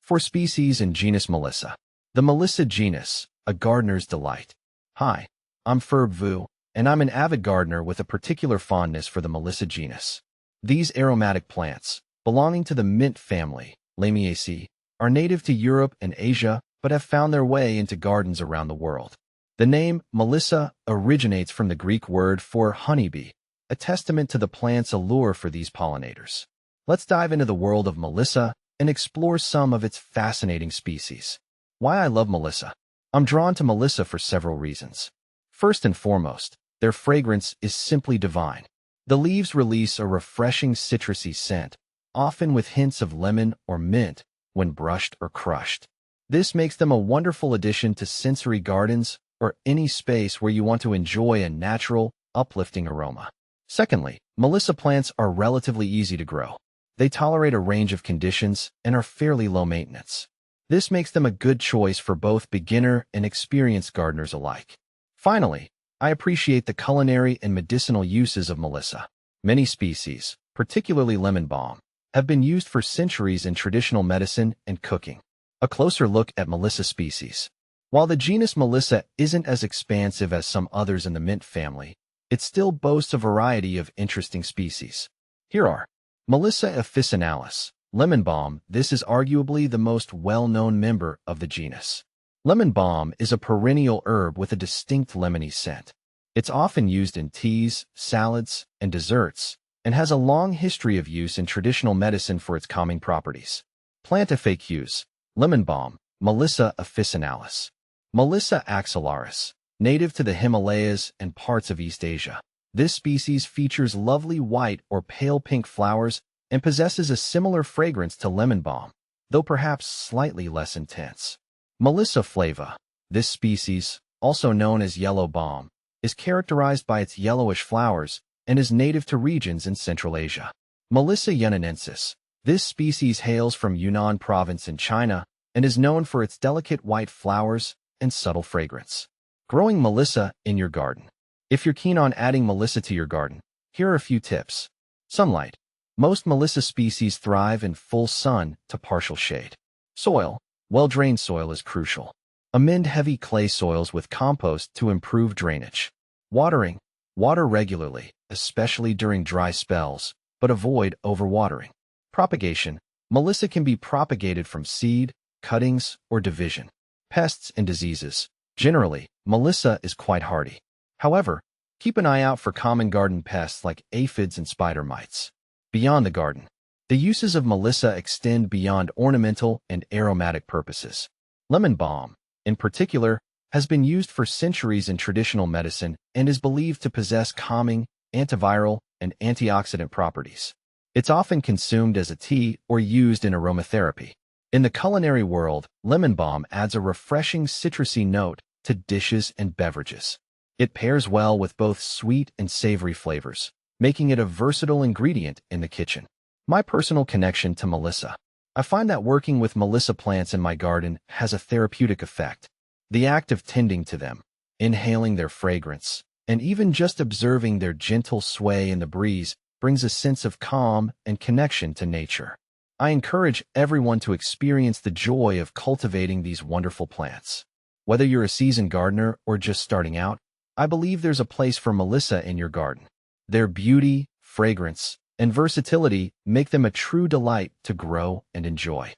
For species in genus Melissa. The Melissa genus, a gardener's delight. Hi, I'm Ferb Vu, and I'm an avid gardener with a particular fondness for the Melissa genus. These aromatic plants, belonging to the mint family, Lamiaceae, are native to Europe and Asia but have found their way into gardens around the world. The name Melissa originates from the Greek word for honeybee, a testament to the plant's allure for these pollinators. Let's dive into the world of Melissa and explore some of its fascinating species. Why I love Melissa. I'm drawn to Melissa for several reasons. First and foremost, their fragrance is simply divine. The leaves release a refreshing citrusy scent, often with hints of lemon or mint when brushed or crushed. This makes them a wonderful addition to sensory gardens or any space where you want to enjoy a natural, uplifting aroma. Secondly, Melissa plants are relatively easy to grow. They tolerate a range of conditions and are fairly low maintenance. This makes them a good choice for both beginner and experienced gardeners alike. Finally, I appreciate the culinary and medicinal uses of Melissa. Many species, particularly lemon balm, have been used for centuries in traditional medicine and cooking. A closer look at Melissa species. While the genus Melissa isn't as expansive as some others in the mint family, it still boasts a variety of interesting species. Here are Melissa officinalis, lemon balm. This is arguably the most well-known member of the genus. Lemon balm is a perennial herb with a distinct lemony scent. It's often used in teas, salads, and desserts, and has a long history of use in traditional medicine for its calming properties. Plant FAQs. Lemon balm, Melissa officinalis. Melissa axillaris, native to the Himalayas and parts of East Asia. This species features lovely white or pale pink flowers and possesses a similar fragrance to lemon balm, though perhaps slightly less intense. Melissa flava. This species, also known as yellow balm, is characterized by its yellowish flowers and is native to regions in Central Asia. Melissa yunnanensis. This species hails from Yunnan province in China and is known for its delicate white flowers and subtle fragrance. Growing Melissa in your garden. If you're keen on adding Melissa to your garden, here are a few tips. Sunlight. Most Melissa species thrive in full sun to partial shade. Soil. Well-drained soil is crucial. Amend heavy clay soils with compost to improve drainage. Watering. Water regularly, especially during dry spells, but avoid overwatering. Propagation. Melissa can be propagated from seed, cuttings, or division. Pests and diseases. Generally, Melissa is quite hardy. However, keep an eye out for common garden pests like aphids and spider mites. Beyond the garden. The uses of Melissa extend beyond ornamental and aromatic purposes. Lemon balm, in particular, has been used for centuries in traditional medicine and is believed to possess calming, antiviral, and antioxidant properties. It's often consumed as a tea or used in aromatherapy. In the culinary world, lemon balm adds a refreshing citrusy note to dishes and beverages. It pairs well with both sweet and savory flavors, making it a versatile ingredient in the kitchen. My personal connection to Melissa. I find that working with Melissa plants in my garden has a therapeutic effect. The act of tending to them, inhaling their fragrance, and even just observing their gentle sway in the breeze brings a sense of calm and connection to nature. I encourage everyone to experience the joy of cultivating these wonderful plants. Whether you're a seasoned gardener or just starting out, I believe there's a place for Melissa in your garden. Their beauty, fragrance, and versatility make them a true delight to grow and enjoy.